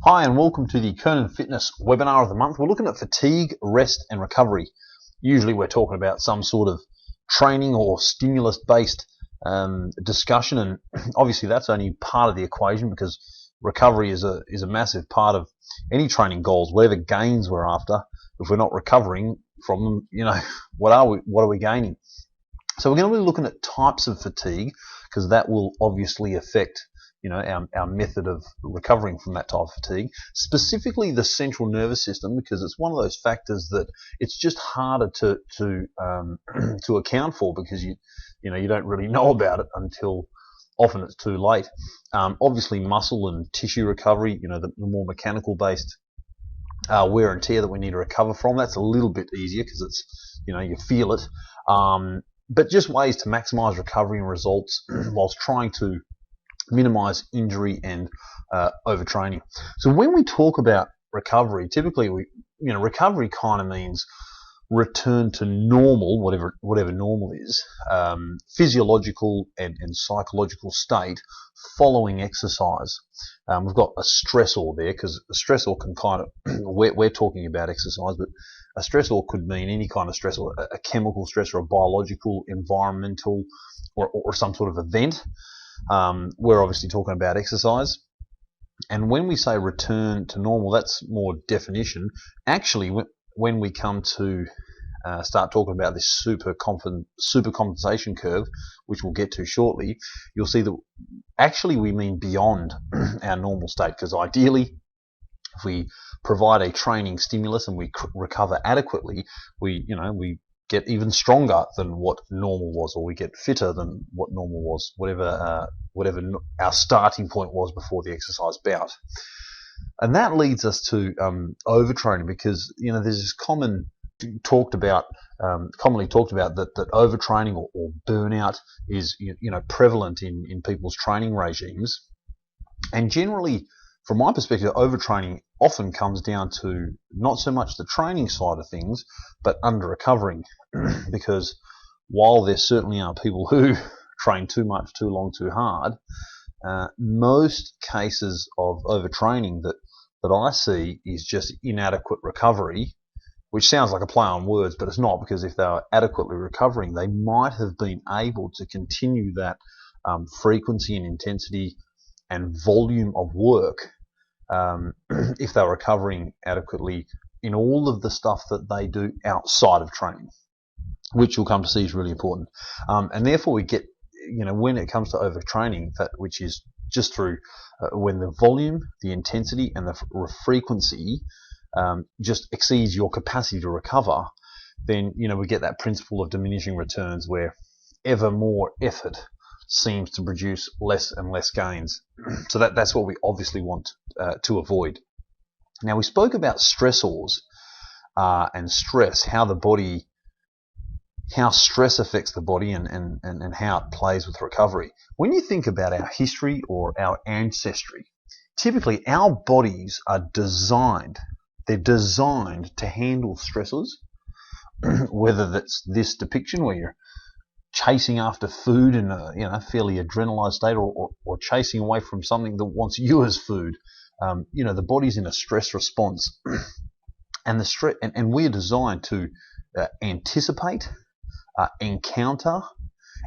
Hi and welcome to the Conan Fitness webinar of the month. We're looking at fatigue, rest and recovery. Usually we're talking about some sort of training or stimulus based discussion, and obviously that's only part of the equation because recovery is a massive part of any training goals. Whatever gains we're after, if we're not recovering from them, what are we gaining? So we're going to be looking at types of fatigue because that will obviously affect our method of recovering from that type of fatigue, specifically the central nervous system, because it's one of those factors that it's just harder to account for because you don't really know about it until often it's too late. Obviously muscle and tissue recovery, the more mechanical based wear and tear that we need to recover from, that's a little bit easier because it's, you feel it. But just ways to maximize recovery and results whilst trying to minimize injury and overtraining. So when we talk about recovery, typically recovery kind of means return to normal, whatever normal is, physiological and psychological state following exercise. We've got a stressor there because a stressor can kind of, we're talking about exercise, but a stressor could mean any kind of stressor, a chemical stressor, a biological, environmental, or some sort of event. We're obviously talking about exercise. And when we say return to normal, that's more definition. Actually, when we come to start talking about this supercompensation curve, which we'll get to shortly, you'll see that actually we mean beyond our normal state, because ideally, if we provide a training stimulus and we recover adequately, we get even stronger than what normal was, or we get fitter than what normal was, whatever our starting point was before the exercise bout. And that leads us to overtraining, because there's this commonly talked about that overtraining or burnout is prevalent in people's training regimes. And generally, from my perspective, overtraining often comes down to not so much the training side of things, but under-recovering. Because while there certainly are people who train too much, too long, too hard, most cases of overtraining that I see is just inadequate recovery, which sounds like a play on words, but it's not, because if they were adequately recovering, they might have been able to continue that frequency and intensity and volume of work if they're recovering adequately in all of the stuff that they do outside of training, which you'll come to see is really important. And therefore we get, when it comes to overtraining, which is just through when the volume, the intensity and the frequency just exceeds your capacity to recover, then we get that principle of diminishing returns, where ever more effort seems to produce less and less gains. So that's what we obviously want to avoid. Now, we spoke about stressors and stress, how stress affects the body and how it plays with recovery. When you think about our history or our ancestry, typically our bodies are designed to handle stressors, whether that's this depiction where you're chasing after food in a fairly adrenalized state, or chasing away from something that wants you as food. The body's in a stress response, and we're designed to anticipate, encounter,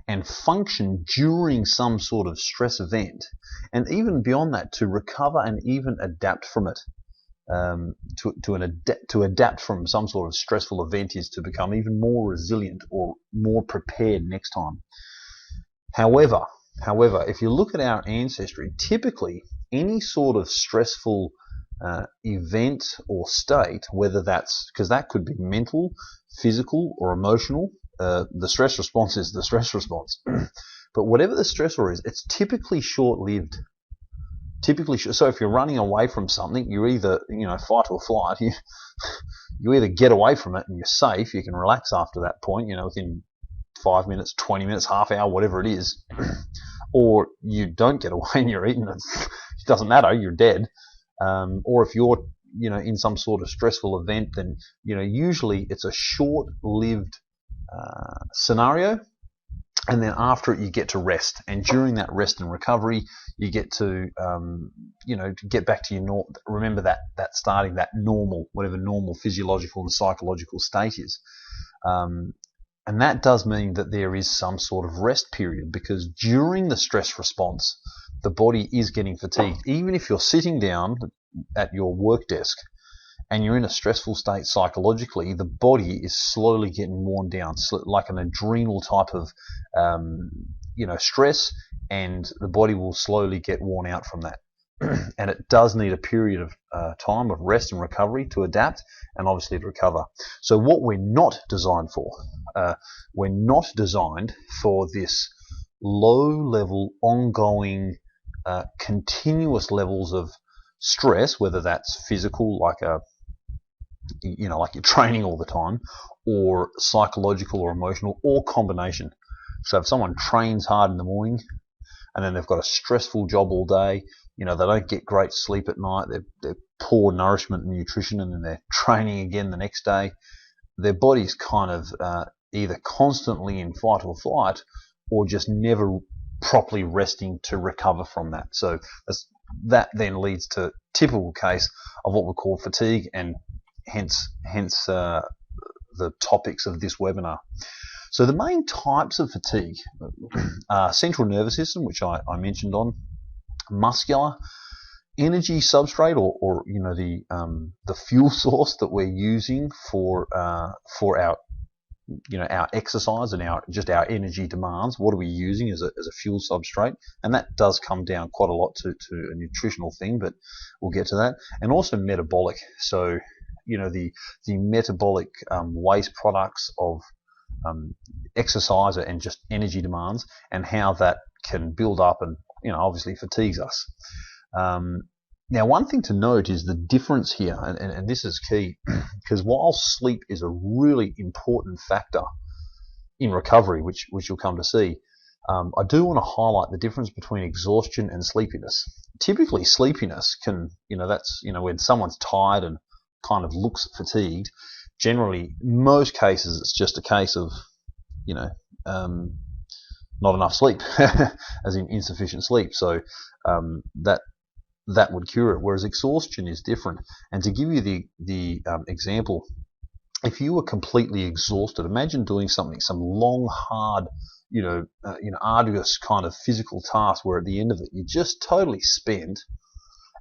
and function during some sort of stress event, and even beyond that, to recover and even adapt from it. To adapt from some sort of stressful event is to become even more resilient or more prepared next time. However, if you look at our ancestry, typically any sort of stressful event or state, whether that's, because that could be mental, physical, or emotional, the stress response is the stress response. But whatever the stressor is, it's typically short-lived. So if you're running away from something, you're either, fight or flight. You either get away from it and you're safe, you can relax after that point, within 5 minutes, 20 minutes, half hour, whatever it is, or you don't get away and you're eaten. It doesn't matter, you're dead. Or if you're, in some sort of stressful event, then, usually it's a short-lived scenario, and then after it you get to rest, and during that rest and recovery you get to to get back to your normal. Remember that starting that normal, whatever normal physiological and psychological state is, and that does mean that there is some sort of rest period, because during the stress response the body is getting fatigued. Even if you're sitting down at your work desk and you're in a stressful state psychologically, the body is slowly getting worn down, like an adrenal type of stress, and the body will slowly get worn out from that. And it does need a period of time of rest and recovery to adapt, and obviously to recover. So what we're not designed for, we're not designed for this low-level, ongoing, continuous levels of stress, whether that's physical, like like you're training all the time, or psychological or emotional, or combination. So if someone trains hard in the morning and then they've got a stressful job all day, they don't get great sleep at night, they're poor nourishment and nutrition, and then they're training again the next day, their body's kind of either constantly in fight or flight, or just never properly resting to recover from that. So that then leads to typical case of what we call fatigue, and hence the topics of this webinar. So the main types of fatigue are central nervous system, which I mentioned on, muscular, energy substrate, or the fuel source that we're using for our our exercise and our energy demands. What are we using as a fuel substrate? And that does come down quite a lot to a nutritional thing, but we'll get to that. And also metabolic. So the metabolic waste products of exercise and just energy demands, and how that can build up and obviously fatigues us. Now, one thing to note is the difference here, and this is key, because while sleep is a really important factor in recovery, which you'll come to see, I do want to highlight the difference between exhaustion and sleepiness. Typically, sleepiness can, that's, when someone's tired and kind of looks fatigued. Generally, most cases, it's just a case of, not enough sleep, as in insufficient sleep. So that would cure it. Whereas exhaustion is different. And to give you the example, if you were completely exhausted, imagine doing something, some long, hard, arduous kind of physical task, where at the end of it you're just totally spent,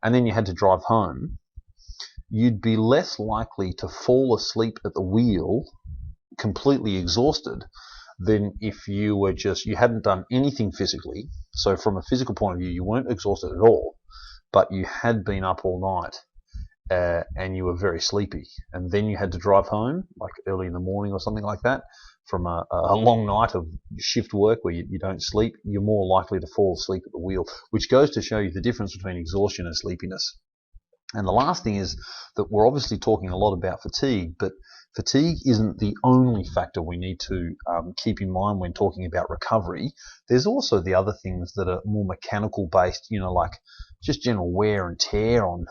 and then you had to drive home. You'd be less likely to fall asleep at the wheel completely exhausted than if you hadn't done anything physically. So from a physical point of view, you weren't exhausted at all, but you had been up all night and you were very sleepy, and then you had to drive home like early in the morning or something like that from a long night of shift work where you don't sleep. You're more likely to fall asleep at the wheel, which goes to show you the difference between exhaustion and sleepiness. And the last thing is that we're obviously talking a lot about fatigue, but fatigue isn't the only factor we need to keep in mind when talking about recovery. There's also the other things that are more mechanical based, like just general wear and tear on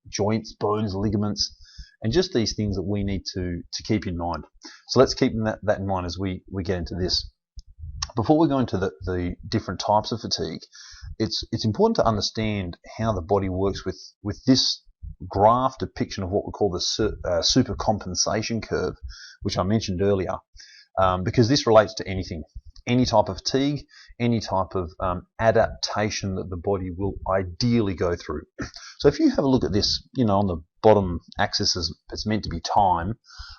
joints, bones, ligaments, and just these things that we need to keep in mind. So let's keep that in mind as we get into this. Before we go into the different types of fatigue, it's important to understand how the body works with this graph depiction of what we call the supercompensation curve, which I mentioned earlier, because this relates to anything, any type of fatigue, any type of adaptation that the body will ideally go through. So if you have a look at this, on the bottom axis, it's meant to be time,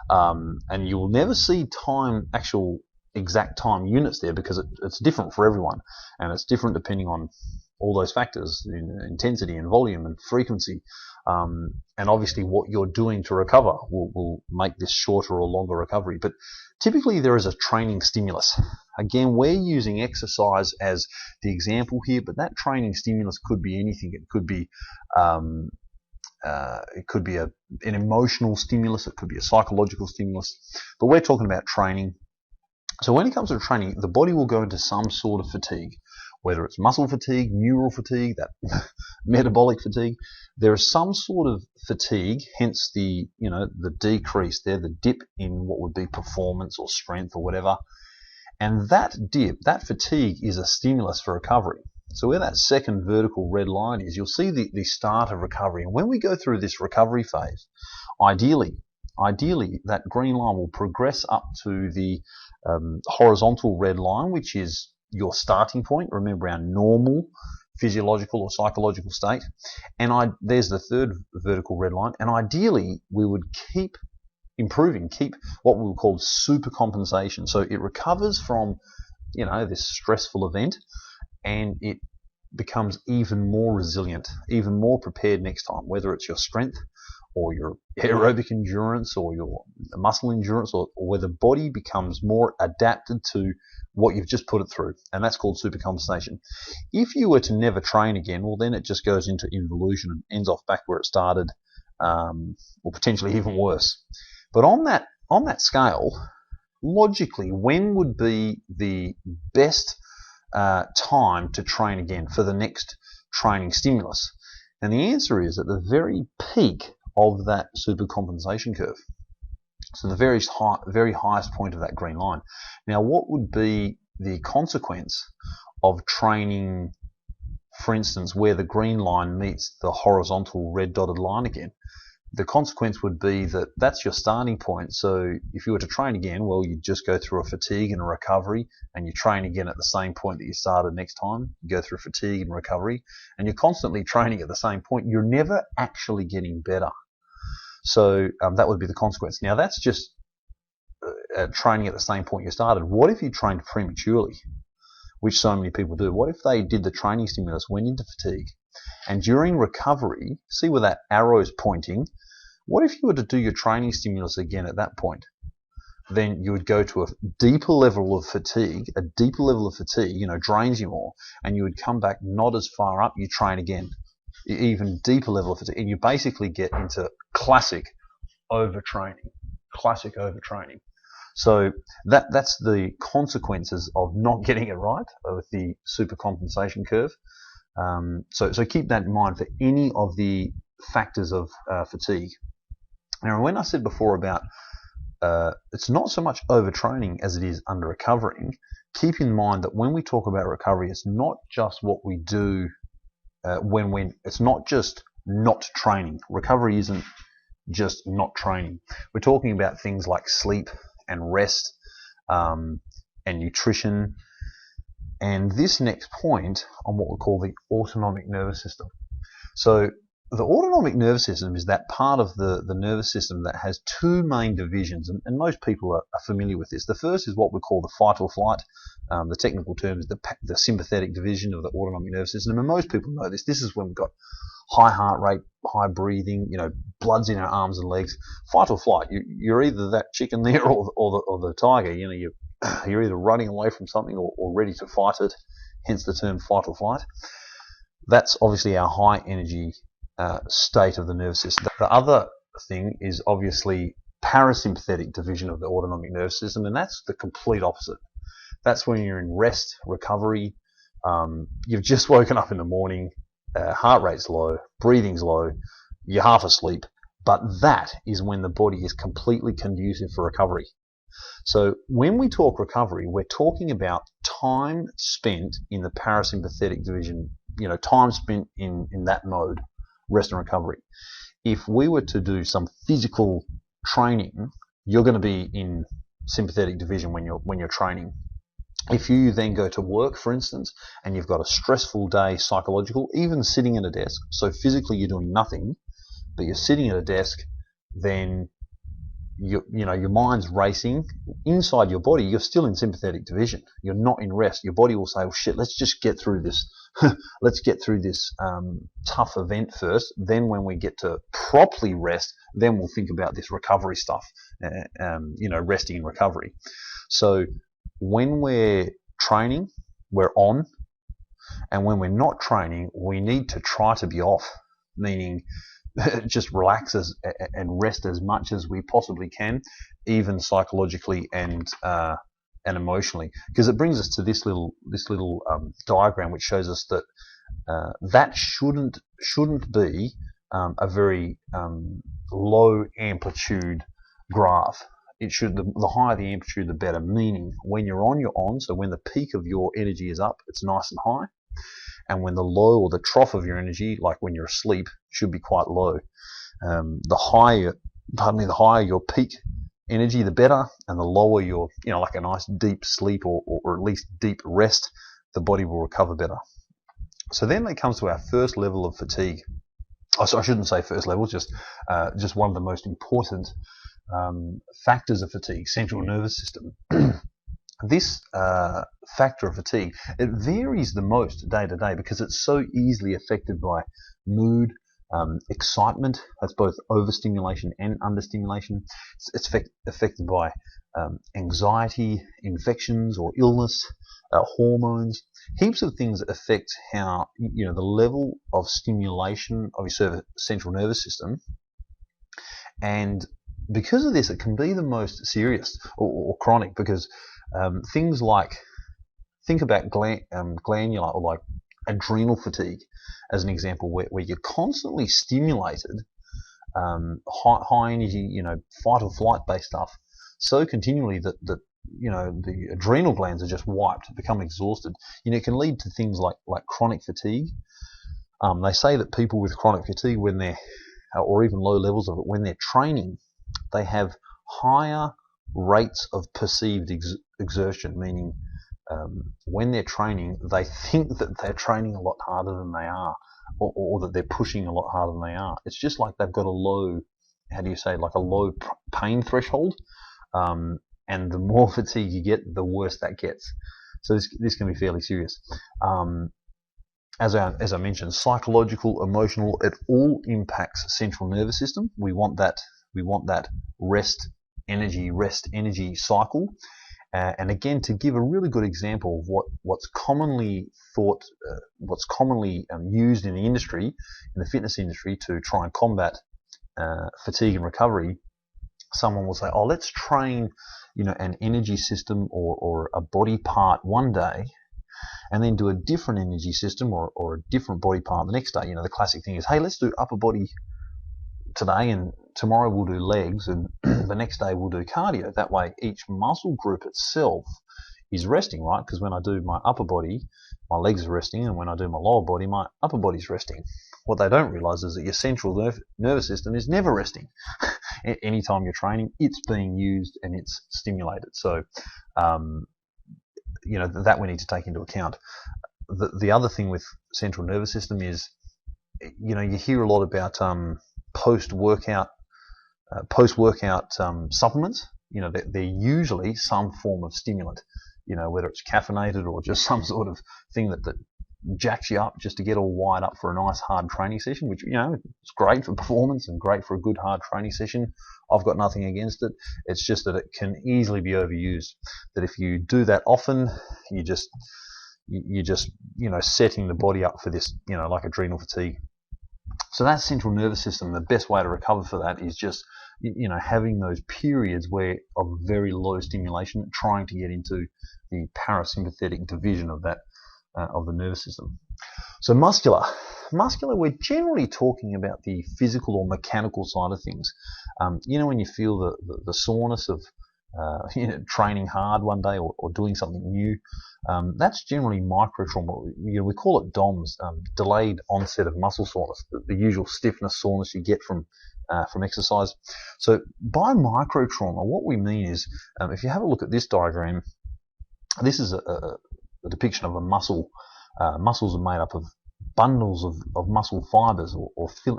and you will never see time, actual exact time units there, because it's different for everyone, and it's different depending on all those factors, intensity and volume and frequency, and obviously what you're doing to recover will make this shorter or longer recovery. But typically there is a training stimulus. Again, we're using exercise as the example here, but that training stimulus could be anything. It could be an emotional stimulus, it could be a psychological stimulus, but we're talking about training. So when it comes to training, the body will go into some sort of fatigue, whether it's muscle fatigue, neural fatigue, that metabolic fatigue. There is some sort of fatigue, hence the decrease there, the dip in what would be performance or strength or whatever. And that dip, that fatigue, is a stimulus for recovery. So where that second vertical red line is, you'll see the start of recovery. And when we go through this recovery phase, ideally, that green line will progress up to the horizontal red line, which is your starting point. Remember, our normal physiological or psychological state. And there's the third vertical red line. And ideally, we would keep improving, keep what we would call supercompensation. So it recovers from, this stressful event, and it becomes even more resilient, even more prepared next time, whether it's your strength or your aerobic endurance or your muscle endurance, or where the body becomes more adapted to what you've just put it through. And that's called supercompensation. If you were to never train again, well, then it just goes into involution and ends off back where it started, or potentially even worse. But on that scale, logically, when would be the best time to train again for the next training stimulus? And the answer is at the very peak of that supercompensation curve. So the very highest point of that green line. Now, what would be the consequence of training, for instance, where the green line meets the horizontal red dotted line again? The consequence would be that that's your starting point. So if you were to train again, well, you just go through a fatigue and a recovery, and you train again at the same point that you started next time. You go through fatigue and recovery, and you're constantly training at the same point. You're never actually getting better. So that would be the consequence. Now, that's just training at the same point you started. What if you trained prematurely, which so many people do? What if they did the training stimulus, went into fatigue, and during recovery, see where that arrow is pointing? What if you were to do your training stimulus again at that point? Then you would go to a deeper level of fatigue, drains you more, and you would come back not as far up, you train again, even deeper level of fatigue, and you basically get into classic overtraining. So that's the consequences of not getting it right with the supercompensation curve. So keep that in mind for any of the factors of fatigue. Now, when I said before about it's not so much overtraining as it is under recovering, keep in mind that when we talk about recovery, it's not just what we do it's not just not training. Recovery isn't just not training. We're talking about things like sleep and rest and nutrition, and this next point on what we call the autonomic nervous system. So the autonomic nervous system is that part of the nervous system that has two main divisions, and most people are familiar with this. The first is what we call the fight or flight. The technical term is the sympathetic division of the autonomic nervous system, and most people know this. This is when we've got high heart rate, high breathing, blood's in our arms and legs. Fight or flight, you're either that chicken there or the tiger. You're either running away from something or ready to fight it, hence the term fight or flight. That's obviously our high energy state of the nervous system. The other thing is obviously parasympathetic division of the autonomic nervous system, and that's the complete opposite. That's when you're in rest, recovery, you've just woken up in the morning, heart rate's low, breathing's low, you're half asleep, but that is when the body is completely conducive for recovery. So when we talk recovery, we're talking about time spent in the parasympathetic division, time spent in that mode, rest and recovery. If we were to do some physical training, you're going to be in sympathetic division when you're training. If you then go to work, for instance, and you've got a stressful day, psychological, even sitting at a desk, so physically you're doing nothing, but you're sitting at a desk, then your mind's racing. Inside your body, you're still in sympathetic division. You're not in rest. Your body will say, "Well, shit, let's just get through this. Let's get through this tough event first. Then when we get to properly rest, then we'll think about this recovery stuff, resting in recovery." So when we're training, we're on. And when we're not training, we need to try to be off, meaning just relax and rest as much as we possibly can, even psychologically and emotionally. Because it brings us to this little diagram, which shows us that that shouldn't be a very low amplitude graph. the higher the amplitude, the better. Meaning, when you're on, you're on. So when the peak of your energy is up, it's nice and high, and when the low or the trough of your energy, like when you're asleep, should be quite low. The higher your peak energy, the better, and the lower your, like a nice deep sleep or at least deep rest, the body will recover better. So then it comes to our first level of fatigue. I shouldn't say first level, just one of the most important factors of fatigue, central nervous system. This factor of fatigue, it varies the most day to day because it's so easily affected by mood, excitement. That's both overstimulation and understimulation. It's affected by anxiety, infections or illness, hormones, heaps of things that affect how, the level of stimulation of your central nervous system. And because of this, it can be the most serious or chronic, because things like, think about glandular or like adrenal fatigue as an example, where you're constantly stimulated, high energy, fight or flight based stuff, so continually that the adrenal glands are just wiped, become exhausted. It can lead to things like chronic fatigue. They say that people with chronic fatigue, when they're, or even low levels of it, when they're training, they have higher rates of perceived exertion, meaning when they're training, they think that they're training a lot harder than they are, or that they're pushing a lot harder than they are. It's just like they've got a low, like a low pain threshold, and the more fatigue you get, the worse that gets. So this can be fairly serious. As I mentioned, psychological, emotional, it all impacts central nervous system. We want that rest energy cycle. And again, to give a really good example of what's commonly thought, what's commonly used in the industry, in the fitness industry, to try and combat fatigue and recovery, someone will say, "Oh, let's train, an energy system or a body part one day, and then do a different energy system or a different body part the next day." The classic thing is, "Hey, let's do upper body today, and tomorrow we'll do legs, and the next day we'll do cardio." That way each muscle group itself is resting, right? Because when I do my upper body, my legs are resting, and when I do my lower body, my upper body's resting. What they don't realize is that your central nervous system is never resting. Anytime you're training, it's being used and it's stimulated. So that we need to take into account. The other thing with central nervous system is, you hear a lot about post-workout supplements. They're usually some form of stimulant, whether it's caffeinated or just some sort of thing that jacks you up just to get all wired up for a nice hard training session, which, it's great for performance and great for a good hard training session. I've got nothing against it. It's just that it can easily be overused. That if you do that often, you're just setting the body up for this, like adrenal fatigue. So that central nervous system, the best way to recover for that is just, having those periods of very low stimulation, trying to get into the parasympathetic division of that, of the nervous system. So muscular, we're generally talking about the physical or mechanical side of things. When you feel the soreness of training hard one day or doing something new, that's generally microtrauma. We call it DOMS, delayed onset of muscle soreness, the usual stiffness, soreness you get from exercise. So by microtrauma, what we mean is, if you have a look at this diagram, this is a depiction of a muscle. Muscles are made up of bundles of muscle fibers,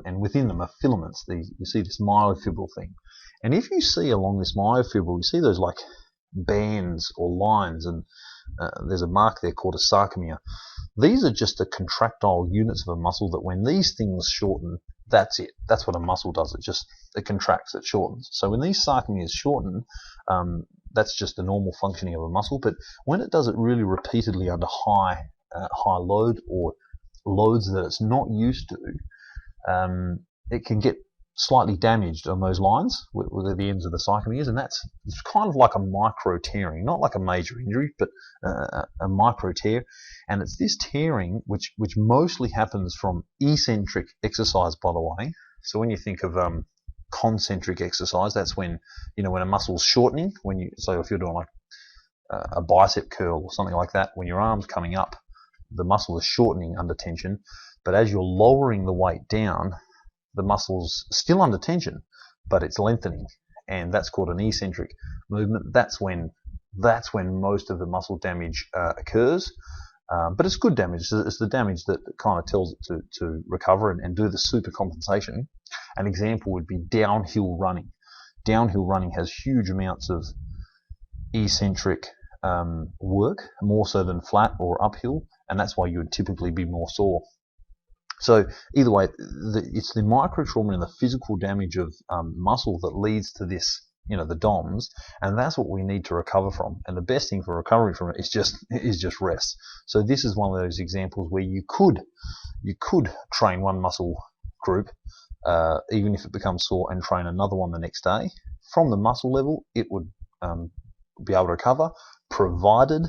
and within them are filaments. You see this myofibril thing. And if you see along this myofibril, you see those like bands or lines, and there's a mark there called a sarcomere. These are just the contractile units of a muscle that when these things shorten, that's it. That's what a muscle does. It contracts, it shortens. So when these sarcomeres shorten, that's just the normal functioning of a muscle. But when it does it really repeatedly under high load or loads that it's not used to, it can get slightly damaged on those lines with the ends of the sarcomeres, and it's kind of like a micro tearing, not like a major injury, but a micro tear. And it's this tearing which mostly happens from eccentric exercise, by the way. So when you think of concentric exercise. That's when, when a muscle's shortening, so if you're doing like a bicep curl or something like that, when your arm's coming up, the muscle is shortening under tension, but as you're lowering the weight down, the muscle's still under tension, but it's lengthening, and that's called an eccentric movement. That's when most of the muscle damage occurs, but it's good damage. It's the damage that kind of tells it to recover and do the super compensation. An example would be downhill running. Downhill running has huge amounts of eccentric work, more so than flat or uphill, and that's why you would typically be more sore. So either way, it's the microtrauma and the physical damage of muscle that leads to this, the DOMS, and that's what we need to recover from. And the best thing for recovery from it is just rest. So this is one of those examples where you could train one muscle group, even if it becomes sore, and train another one the next day. From the muscle level, it would be able to recover, provided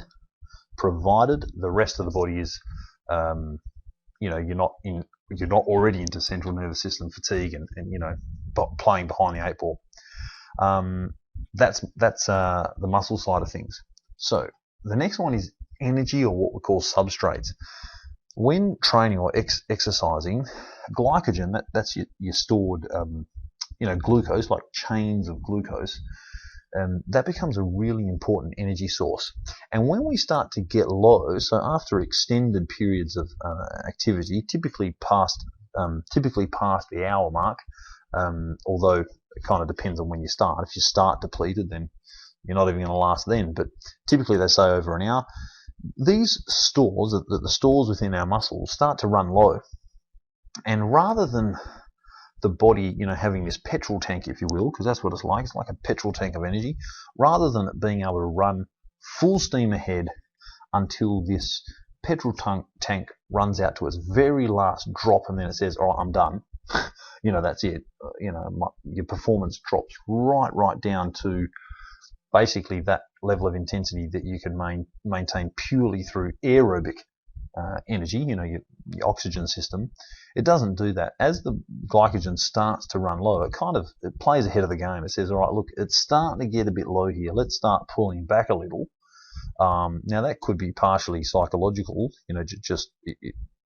the rest of the body is, you're not already into central nervous system fatigue and playing behind the eight ball. That's the muscle side of things. So the next one is energy, or what we call substrates. When training or exercising, glycogen, that's your stored, glucose, like chains of glucose, that becomes a really important energy source. And when we start to get low, so after extended periods of activity, typically past the hour mark, although it kind of depends on when you start. If you start depleted, then you're not even going to last then. But typically they say over an hour. These stores, the stores within our muscles, start to run low. And rather than the body, having this petrol tank, if you will, because that's what it's like a petrol tank of energy, rather than it being able to run full steam ahead until this petrol tank runs out to its very last drop, and then it says, all right, I'm done. That's it. Your performance drops right down to basically that level of intensity that you can maintain purely through aerobic energy, your oxygen system. It doesn't do that. As the glycogen starts to run low, it plays ahead of the game. It says, all right, look, it's starting to get a bit low here. Let's start pulling back a little. Now that could be partially psychological, just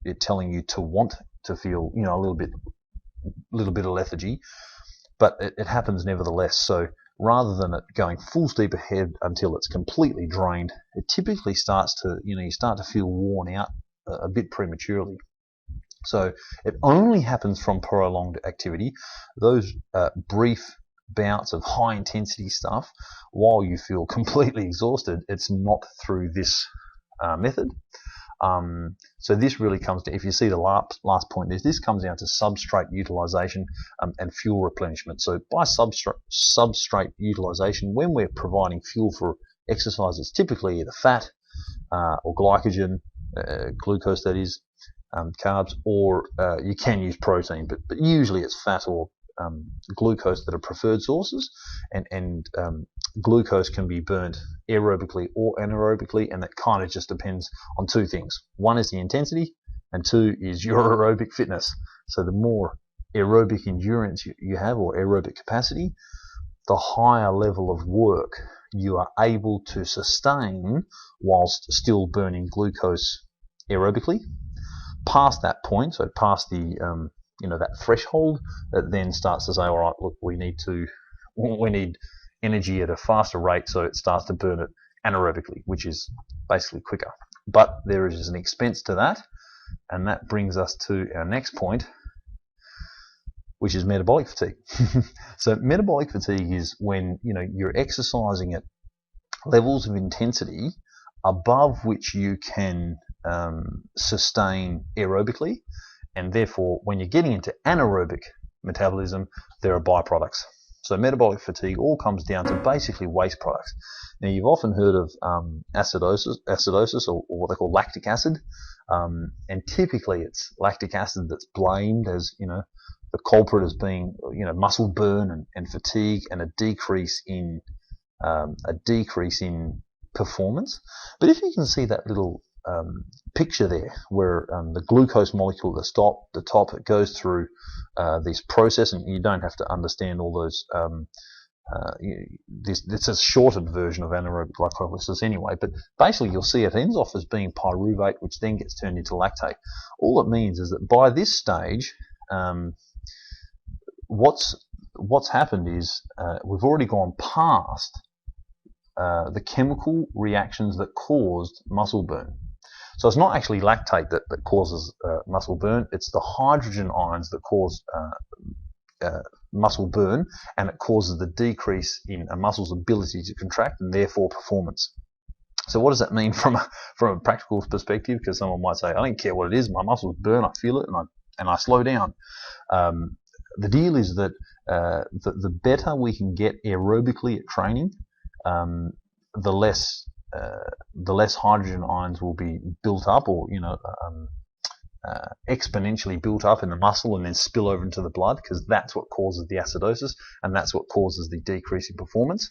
it telling you to want to feel, a little bit of lethargy, but it happens nevertheless. So rather than it going full steep ahead until it's completely drained, it typically starts to, you start to feel worn out a bit prematurely. So it only happens from prolonged activity. Those brief bouts of high intensity stuff, while you feel completely exhausted, it's not through this method. So this really comes to, if you see the last point, this comes down to substrate utilization and fuel replenishment. So by substrate utilization, when we're providing fuel for exercise, it's typically either fat or glycogen, glucose that is, carbs, or you can use protein, but usually it's fat or glucose that are preferred sources, and glucose can be burnt aerobically or anaerobically, and that kind of just depends on two things. One is the intensity, and two is your aerobic fitness. So the more aerobic endurance you have, or aerobic capacity, the higher level of work you are able to sustain whilst still burning glucose aerobically. Past that point, so past the that threshold, that then starts to say, all right, look, we need energy at a faster rate, so it starts to burn it anaerobically, which is basically quicker. But there is an expense to that, and that brings us to our next point, which is metabolic fatigue. So metabolic fatigue is when you're exercising at levels of intensity above which you can sustain aerobically, and therefore when you're getting into anaerobic metabolism, there are byproducts. So metabolic fatigue all comes down to basically waste products. Now you've often heard of acidosis or what they call lactic acid, and typically it's lactic acid that's blamed as the culprit as being muscle burn and fatigue and a decrease in performance. But if you can see that little picture there where the glucose molecule at the top, it goes through this process, and you don't have to understand all those. This is a shortened version of anaerobic glycolysis anyway, but basically you'll see it ends off as being pyruvate, which then gets turned into lactate. All it means is that by this stage, what's happened is we've already gone past the chemical reactions that caused muscle burn. So it's not actually lactate that causes muscle burn, it's the hydrogen ions that cause muscle burn, and it causes the decrease in a muscle's ability to contract and therefore performance. So what does that mean from a practical perspective? Because someone might say, I don't care what it is, my muscles burn, I feel it, and I slow down. The deal is that the better we can get aerobically at training, the less hydrogen ions will be built up, or exponentially built up in the muscle and then spill over into the blood, because that's what causes the acidosis, and that's what causes the decrease in performance.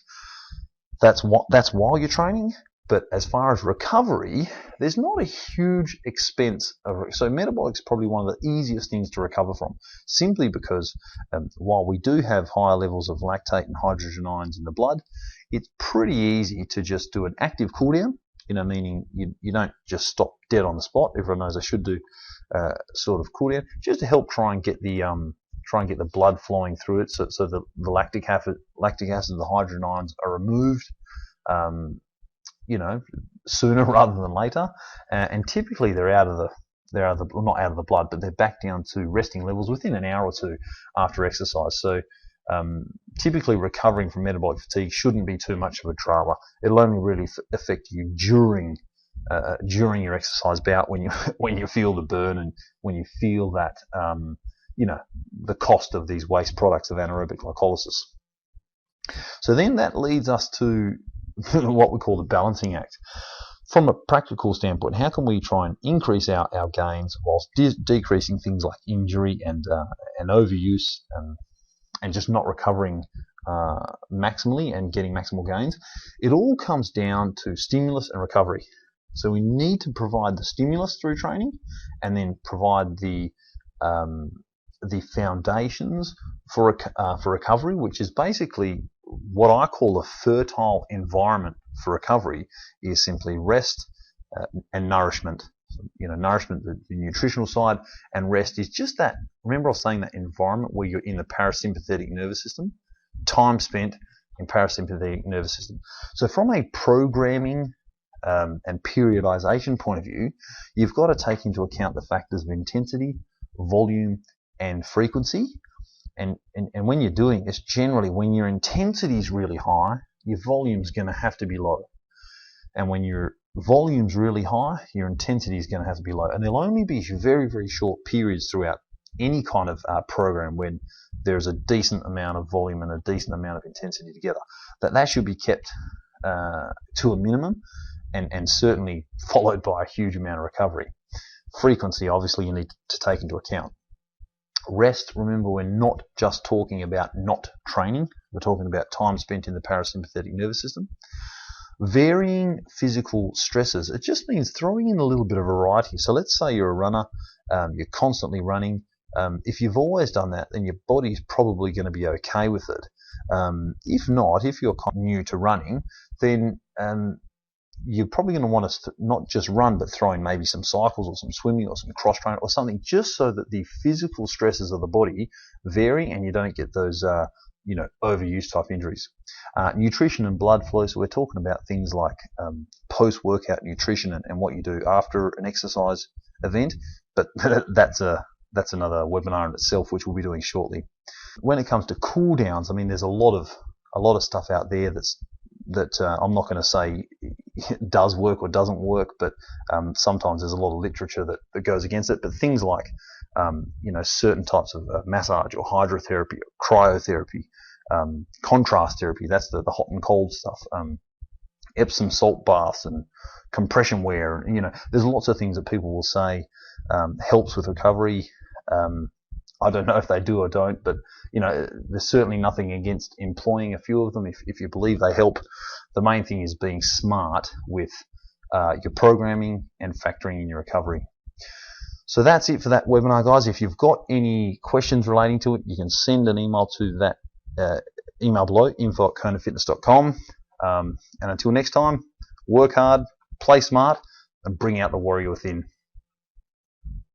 That's while you're training. But as far as recovery, there's not a huge expense so metabolic's probably one of the easiest things to recover from, simply because while we do have higher levels of lactate and hydrogen ions in the blood, it's pretty easy to just do an active cool down, meaning you don't just stop dead on the spot. Everyone knows I should do sort of cool down, just to help try and get the blood flowing through it, so the lactic acid and the hydrogen ions are removed sooner rather than later, and typically they're not out of the blood, but they're back down to resting levels within an hour or two after exercise. So typically recovering from metabolic fatigue shouldn't be too much of a drama. It'll only really affect you during your exercise bout, when you feel the burn and when you feel that the cost of these waste products of anaerobic glycolysis. So then that leads us to what we call the balancing act. From a practical standpoint, how can we try and increase our gains whilst decreasing things like injury and overuse and just not recovering maximally and getting maximal gains? It all comes down to stimulus and recovery. So we need to provide the stimulus through training, and then provide the foundations for recovery, which is basically what I call a fertile environment for recovery. Is simply rest and nourishment. Nourishment, the nutritional side, and rest is just that. Remember I was saying that environment where you're in the parasympathetic nervous system, time spent in parasympathetic nervous system. So from a programming and periodization point of view, you've got to take into account the factors of intensity, volume, and frequency. And when you're doing this, generally when your intensity is really high, your volume's going to have to be low. And when your volume's really high, your intensity is going to have to be low. And there'll only be very, very short periods throughout any kind of program when there's a decent amount of volume and a decent amount of intensity together. That should be kept to a minimum, and certainly followed by a huge amount of recovery. Frequency, obviously, you need to take into account. Rest, remember, we're not just talking about not training. We're talking about time spent in the parasympathetic nervous system. Varying physical stresses, it just means throwing in a little bit of variety. So let's say you're a runner, you're constantly running. If you've always done that, then your body's probably going to be okay with it. If not, if you're new to running, then you're probably going to want to not just run, but throw in maybe some cycles or some swimming or some cross training or something, just so that the physical stresses of the body vary and you don't get those overuse type injuries. Nutrition and blood flow, so we're talking about things like post-workout nutrition and what you do after an exercise event, but that's another webinar in itself, which we'll be doing shortly. When it comes to cool downs, I mean, there's a lot of stuff out there that I'm not going to say does work or doesn't work, but sometimes there's a lot of literature that goes against it. But things like certain types of massage or hydrotherapy or cryotherapy, contrast therapy, that's the hot and cold stuff, Epsom salt baths and compression wear, there's lots of things that people will say helps with recovery. I don't know if they do or don't, but there's certainly nothing against employing a few of them if you believe they help. The main thing is being smart with your programming, and factoring in your recovery. So that's it for that webinar, guys. If you've got any questions relating to it, you can send an email to that email below, info@conanfitness.com. And until next time, work hard, play smart, and bring out the warrior within.